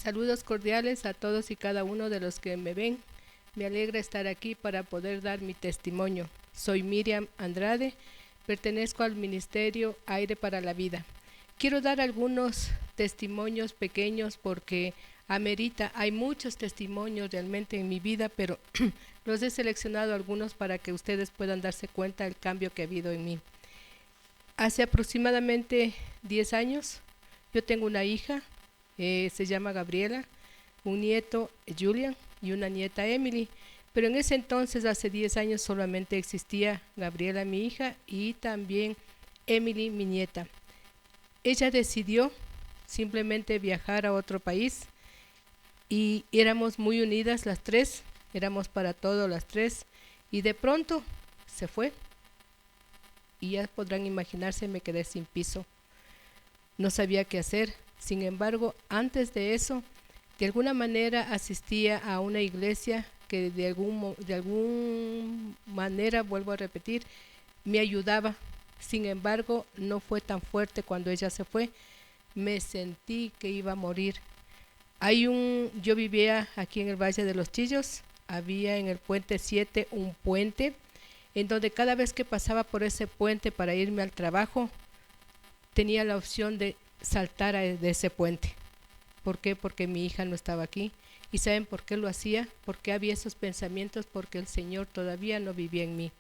Saludos cordiales a todos y cada uno de los que me ven. Me alegra estar aquí para poder dar mi testimonio. Soy Miriam Andrade, pertenezco al Ministerio Aire para la Vida. Quiero dar algunos testimonios pequeños porque amerita, hay muchos testimonios realmente en mi vida, pero los he seleccionado algunos para que ustedes puedan darse cuenta del cambio que ha habido en mí. Hace aproximadamente 10 años, yo tengo una hija, se llama Gabriela, un nieto, Julian, y una nieta, Emily. Pero en ese entonces, hace 10 años, solamente existía Gabriela, mi hija, y también Emily, mi nieta. Ella decidió simplemente viajar a otro país y éramos muy unidas las tres, éramos para todo las tres, y de pronto se fue. Y ya podrán imaginarse, me quedé sin piso. No sabía qué hacer. Sin embargo, antes de eso, de alguna manera asistía a una iglesia que de alguna manera, vuelvo a repetir, me ayudaba. Sin embargo, no fue tan fuerte cuando ella se fue. Me sentí que iba a morir. Yo vivía aquí en el Valle de los Chillos, había en el puente 7 un puente, en donde cada vez que pasaba por ese puente para irme al trabajo, tenía la opción de saltar de ese puente. ¿Por qué? Porque mi hija no estaba aquí. ¿Y saben por qué lo hacía? Porque había esos pensamientos, porque el Señor todavía no vivía en mí.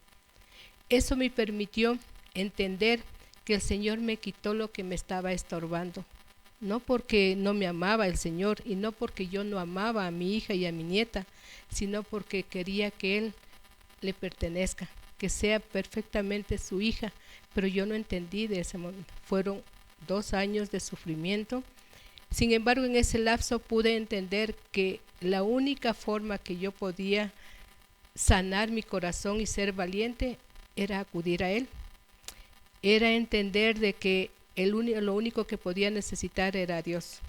Eso me permitió entender que el Señor me quitó lo que me estaba estorbando. No porque no me amaba el Señor y no porque yo no amaba a mi hija y a mi nieta, sino porque quería que Él le pertenezca, que sea perfectamente su hija. Pero yo no entendí de ese momento. Fueron 2 años de sufrimiento. Sin embargo, en ese lapso pude entender que la única forma que yo podía sanar mi corazón y ser valiente era acudir a Él. Era entender de que lo único que podía necesitar era a Dios.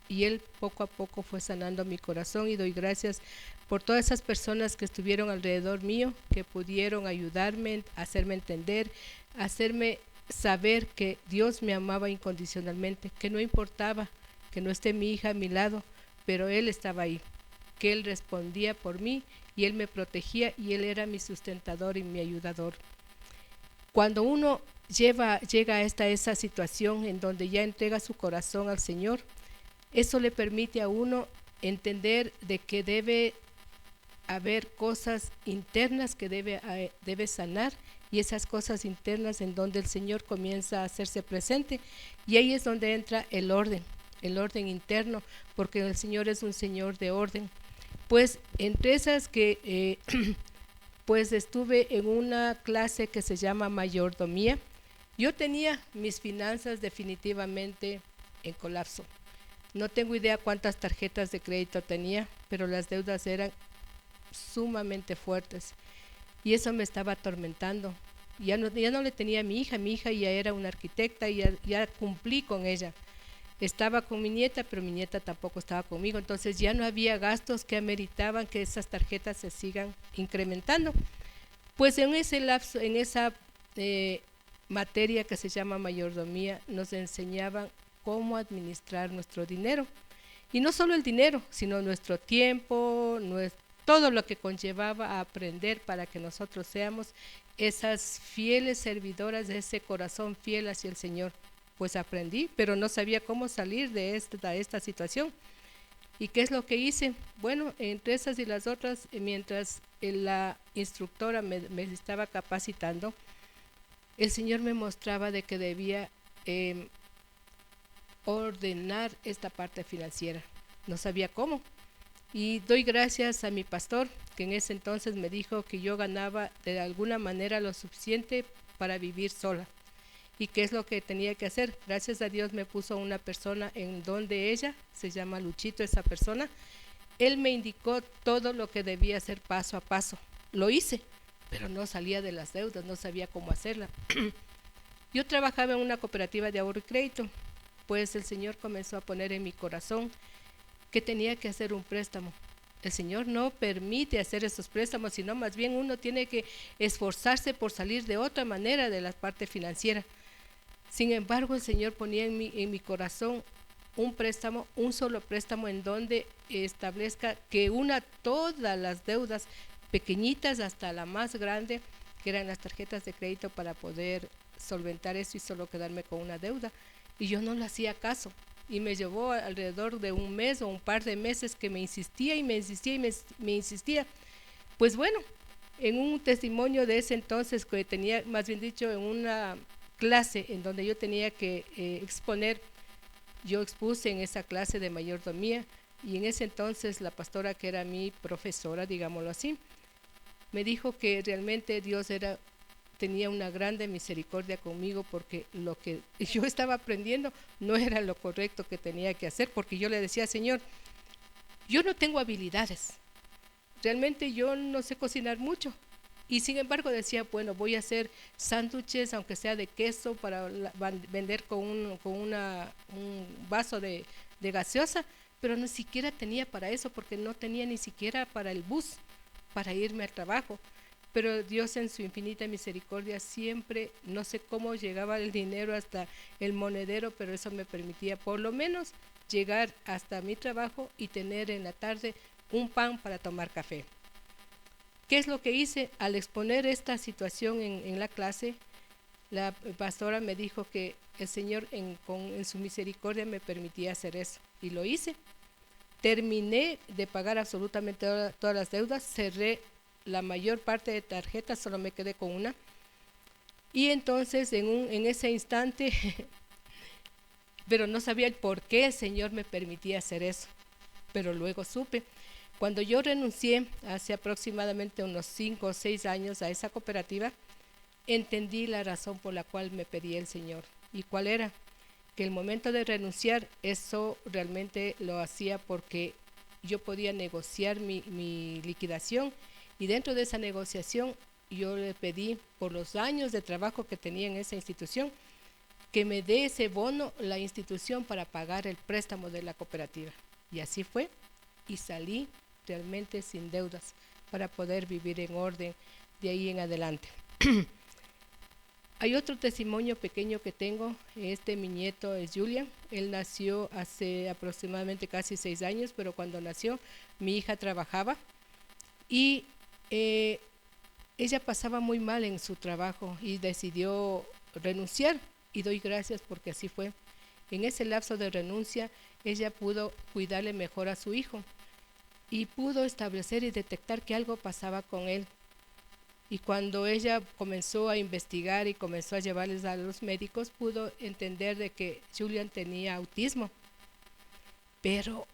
Y Él poco a poco fue sanando mi corazón, y doy gracias por todas esas personas que estuvieron alrededor mío, que pudieron ayudarme, hacerme entender, hacerme saber que Dios me amaba incondicionalmente, que no importaba que no esté mi hija a mi lado, pero Él estaba ahí, que Él respondía por mí y Él me protegía y Él era mi sustentador y mi ayudador. Cuando uno llega a esa situación en donde ya entrega su corazón al Señor, eso le permite a uno entender de que debe haber cosas internas que debe sanar, y esas cosas internas en donde el Señor comienza a hacerse presente, y ahí es donde entra el orden interno, porque el Señor es un Señor de orden. Pues entre esas que pues estuve en una clase que se llama mayordomía. Yo tenía mis finanzas definitivamente en colapso. No tengo idea cuántas tarjetas de crédito tenía, pero las deudas eran sumamente fuertes y eso me estaba atormentando. Ya no le tenía a mi hija ya era una arquitecta y ya cumplí con ella. Estaba con mi nieta, pero mi nieta tampoco estaba conmigo, entonces ya no había gastos que ameritaban que esas tarjetas se sigan incrementando. Pues en ese lapso, en esa materia que se llama mayordomía, nos enseñaban cómo administrar nuestro dinero. Y no solo el dinero, sino nuestro tiempo, todo lo que conllevaba a aprender para que nosotros seamos esas fieles servidoras de ese corazón fiel hacia el Señor. Pues aprendí, pero no sabía cómo salir de esta situación. ¿Y qué es lo que hice? Bueno, entre esas y las otras, mientras la instructora me estaba capacitando, el Señor me mostraba de que debía ordenar esta parte financiera. No sabía cómo. Y doy gracias a mi pastor, que en ese entonces me dijo que yo ganaba de alguna manera lo suficiente para vivir sola. ¿Y qué es lo que tenía que hacer? Gracias a Dios me puso una persona en donde ella, se llama Luchito esa persona. Él me indicó todo lo que debía hacer paso a paso. Lo hice, pero no salía de las deudas, no sabía cómo hacerla. Yo trabajaba en una cooperativa de ahorro y crédito, pues el Señor comenzó a poner en mi corazón que tenía que hacer un préstamo. El Señor no permite hacer esos préstamos, sino más bien uno tiene que esforzarse por salir de otra manera de la parte financiera. Sin embargo, el Señor ponía en mi corazón un préstamo, un solo préstamo en donde establezca que una todas las deudas pequeñitas hasta la más grande, que eran las tarjetas de crédito, para poder solventar eso y solo quedarme con una deuda. Y yo no le hacía caso y me llevó alrededor de un mes o un par de meses que me insistía y me insistía y me insistía. Pues bueno, en un testimonio de ese entonces que tenía, más bien dicho, en una clase en donde yo tenía que exponer, yo expuse en esa clase de mayordomía, y en ese entonces la pastora, que era mi profesora, digámoslo así, me dijo que realmente Dios tenía una grande misericordia conmigo, porque lo que yo estaba aprendiendo no era lo correcto que tenía que hacer, porque yo le decía: Señor, yo no tengo habilidades, realmente yo no sé cocinar mucho, y sin embargo decía, bueno, voy a hacer sándwiches, aunque sea de queso, para vender con un vaso de gaseosa, pero ni siquiera tenía para eso, porque no tenía ni siquiera para el bus, para irme al trabajo. Pero Dios, en su infinita misericordia, siempre, no sé cómo llegaba el dinero hasta el monedero, pero eso me permitía por lo menos llegar hasta mi trabajo y tener en la tarde un pan para tomar café. ¿Qué es lo que hice? Al exponer esta situación en la clase, la pastora me dijo que el Señor en su misericordia me permitía hacer eso, y lo hice. Terminé de pagar absolutamente todas las deudas, cerré la mayor parte de tarjetas, solo me quedé con una, y entonces en ese instante pero no sabía el por qué el Señor me permitía hacer eso, pero luego supe. Cuando yo renuncié hace aproximadamente unos 5 o 6 años a esa cooperativa, entendí la razón por la cual me pedía el Señor. ¿Y cuál era? Que el momento de renunciar, eso realmente lo hacía porque yo podía negociar mi liquidación, y dentro de esa negociación yo le pedí, por los años de trabajo que tenía en esa institución, que me dé ese bono la institución para pagar el préstamo de la cooperativa. Y así fue, y salí realmente sin deudas para poder vivir en orden de ahí en adelante. Hay otro testimonio pequeño que tengo. Mi nieto es Julian. Él nació hace aproximadamente casi 6 años, pero cuando nació mi hija trabajaba, y ella pasaba muy mal en su trabajo y decidió renunciar, y doy gracias porque así fue. En ese lapso de renuncia, ella pudo cuidarle mejor a su hijo y pudo establecer y detectar que algo pasaba con él. Y cuando ella comenzó a investigar y comenzó a llevarles a los médicos, pudo entender de que Julian tenía autismo. Pero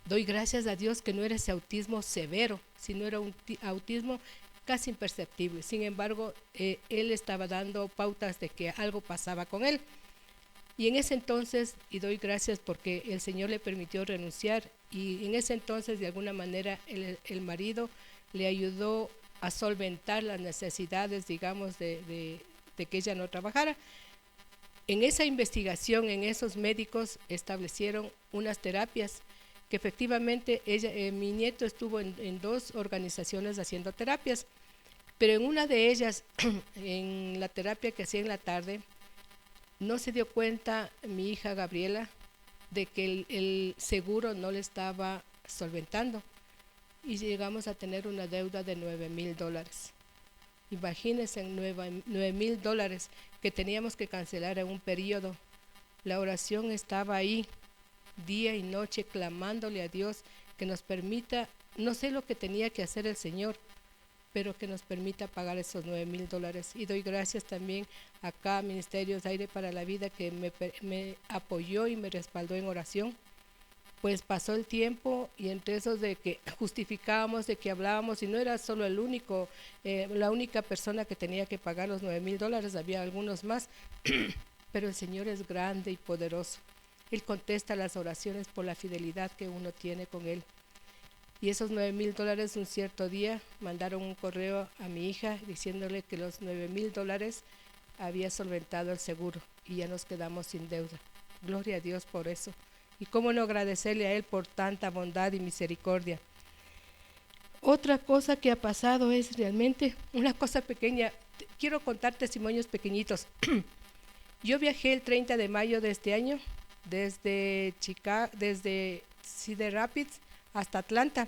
doy gracias a Dios que no era ese autismo severo, sino era un autismo casi imperceptible. Sin embargo, él estaba dando pautas de que algo pasaba con él. Y en ese entonces, y doy gracias porque el Señor le permitió renunciar, y en ese entonces de alguna manera el marido le ayudó a solventar las necesidades, digamos, de que ella no trabajara. En esa investigación, en esos médicos establecieron unas terapias que efectivamente mi nieto estuvo en 2 organizaciones haciendo terapias, pero en una de ellas, en la terapia que hacía en la tarde, no se dio cuenta mi hija Gabriela de que el seguro no le estaba solventando, y llegamos a tener una deuda de $9,000. Imagínense, $9,000 que teníamos que cancelar en un periodo. La oración estaba ahí día y noche, clamándole a Dios que nos permita, no sé lo que tenía que hacer el Señor, pero que nos permita pagar esos $9,000. Y doy gracias también acá a Ministerios Aire para la Vida, que me apoyó y me respaldó en oración. Pues pasó el tiempo, y entre esos de que justificábamos, de que hablábamos, y no era solo la única persona que tenía que pagar los $9,000, había algunos más, pero el Señor es grande y poderoso. Él contesta las oraciones por la fidelidad que uno tiene con Él. Y esos $9,000, un cierto día mandaron un correo a mi hija diciéndole que los $9,000 había solventado el seguro, y ya nos quedamos sin deuda. Gloria a Dios por eso. Y cómo no agradecerle a Él por tanta bondad y misericordia. Otra cosa que ha pasado es realmente una cosa pequeña. Quiero contar testimonios pequeñitos. Yo viajé el 30 de mayo de este año desde Chicago, desde Cedar Rapids hasta Atlanta.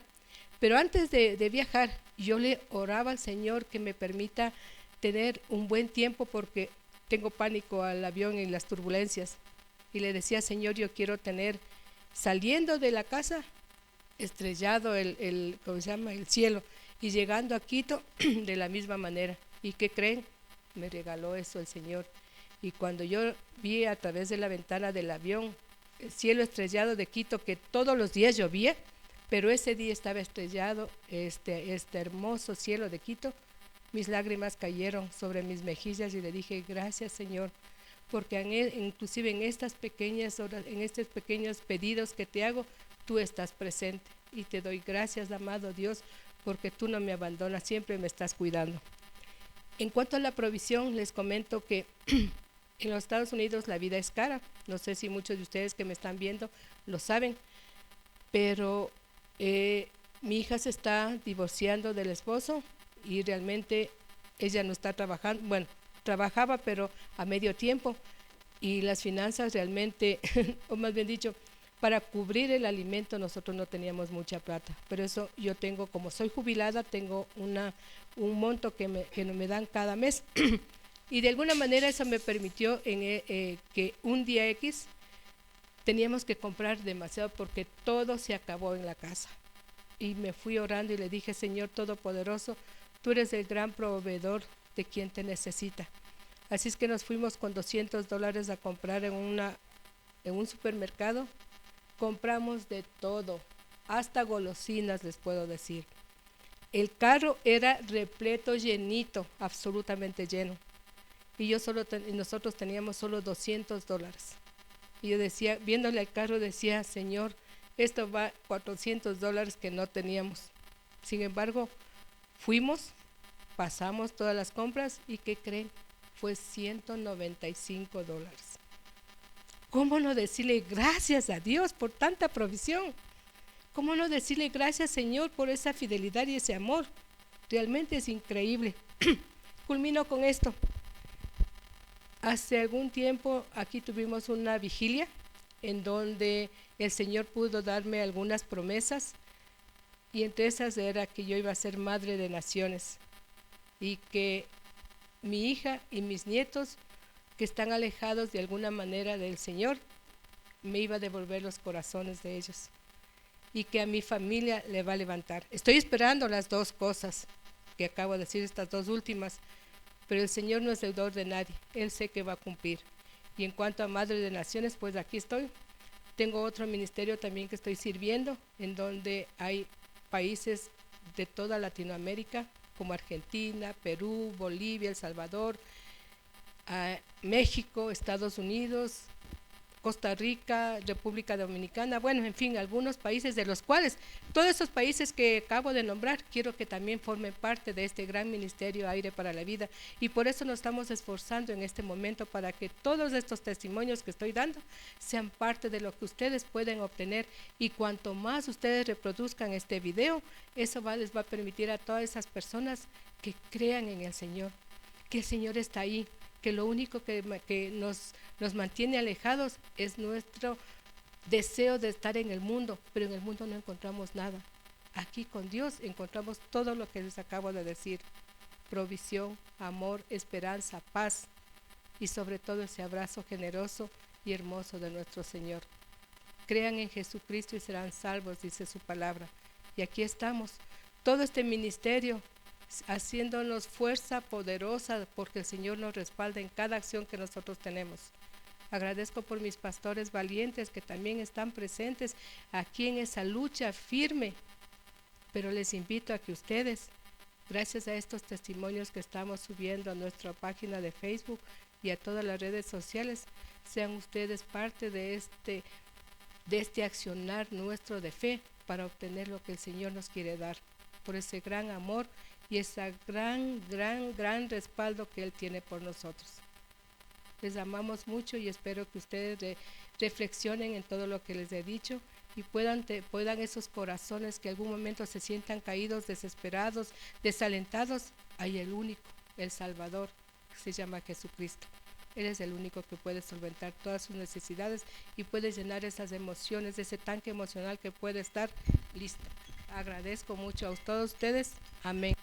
Pero antes de viajar, yo le oraba al Señor que me permita tener un buen tiempo porque tengo pánico al avión en las turbulencias. Y le decía, Señor, yo quiero tener, saliendo de la casa, estrellado ¿cómo se llama? El cielo, y llegando a Quito de la misma manera. ¿Y qué creen? Me regaló eso el Señor. Y cuando yo vi a través de la ventana del avión el cielo estrellado de Quito, que todos los días llovía, pero ese día estaba estrellado este hermoso cielo de Quito, mis lágrimas cayeron sobre mis mejillas y le dije, gracias Señor, porque inclusive en estas pequeñas horas, en estos pequeños pedidos que te hago, tú estás presente y te doy gracias, amado Dios, porque tú no me abandonas, siempre me estás cuidando. En cuanto a la provisión, les comento que en los Estados Unidos la vida es cara. No sé si muchos de ustedes que me están viendo lo saben, pero mi hija se está divorciando del esposo y realmente ella no está trabajando, bueno, trabajaba pero a medio tiempo y las finanzas realmente, o más bien dicho, para cubrir el alimento nosotros no teníamos mucha plata, pero eso yo tengo, como soy jubilada, tengo un monto que me dan cada mes y de alguna manera eso me permitió que un día X teníamos que comprar demasiado porque todo se acabó en la casa. Y me fui orando y le dije, Señor Todopoderoso, tú eres el gran proveedor de quien te necesita. Así es que nos fuimos con $200 a comprar en un supermercado. Compramos de todo, hasta golosinas les puedo decir. El carro era repleto, llenito, absolutamente lleno. Y nosotros teníamos solo $200. Y yo decía, viéndole al carro, decía, Señor, esto va $400 que no teníamos. Sin embargo, fuimos, pasamos todas las compras y ¿qué creen? Fue $195. ¿Cómo no decirle gracias a Dios por tanta provisión? ¿Cómo no decirle gracias, Señor, por esa fidelidad y ese amor? Realmente es increíble. Culmino con esto. Hace algún tiempo aquí tuvimos una vigilia en donde el Señor pudo darme algunas promesas y entre esas era que yo iba a ser madre de naciones y que mi hija y mis nietos que están alejados de alguna manera del Señor, me iba a devolver los corazones de ellos y que a mi familia le va a levantar. Estoy esperando las dos cosas que acabo de decir, estas dos últimas, pero el Señor no es deudor de nadie, Él sé que va a cumplir. Y en cuanto a Madre de Naciones, pues aquí estoy. Tengo otro ministerio también que estoy sirviendo, en donde hay países de toda Latinoamérica, como Argentina, Perú, Bolivia, El Salvador, México, Estados Unidos, Costa Rica, República Dominicana, bueno, en fin, algunos países de los cuales, todos esos países que acabo de nombrar, quiero que también formen parte de este gran ministerio Aire para la Vida y por eso nos estamos esforzando en este momento para que todos estos testimonios que estoy dando sean parte de lo que ustedes pueden obtener y cuanto más ustedes reproduzcan este video, eso les va a permitir a todas esas personas que crean en el Señor, que el Señor está ahí, que lo único que nos mantiene alejados es nuestro deseo de estar en el mundo, pero en el mundo no encontramos nada. Aquí con Dios encontramos todo lo que les acabo de decir: provisión, amor, esperanza, paz y sobre todo ese abrazo generoso y hermoso de nuestro Señor. Crean en Jesucristo y serán salvos, dice su palabra. Y aquí estamos, todo este ministerio haciéndonos fuerza poderosa porque el Señor nos respalda en cada acción que nosotros tenemos. Agradezco por mis pastores valientes que también están presentes aquí en esa lucha firme, pero les invito a que ustedes, gracias a estos testimonios que estamos subiendo a nuestra página de Facebook y a todas las redes sociales, sean ustedes parte de este accionar nuestro de fe para obtener lo que el Señor nos quiere dar, por ese gran amor y ese gran respaldo que Él tiene por nosotros. Les amamos mucho y espero que ustedes reflexionen en todo lo que les he dicho y puedan esos corazones que en algún momento se sientan caídos, desesperados, desalentados, hay el único, el Salvador, que se llama Jesucristo. Eres el único que puede solventar todas sus necesidades y puede llenar esas emociones, ese tanque emocional que puede estar listo. Agradezco mucho a todos ustedes. Amén.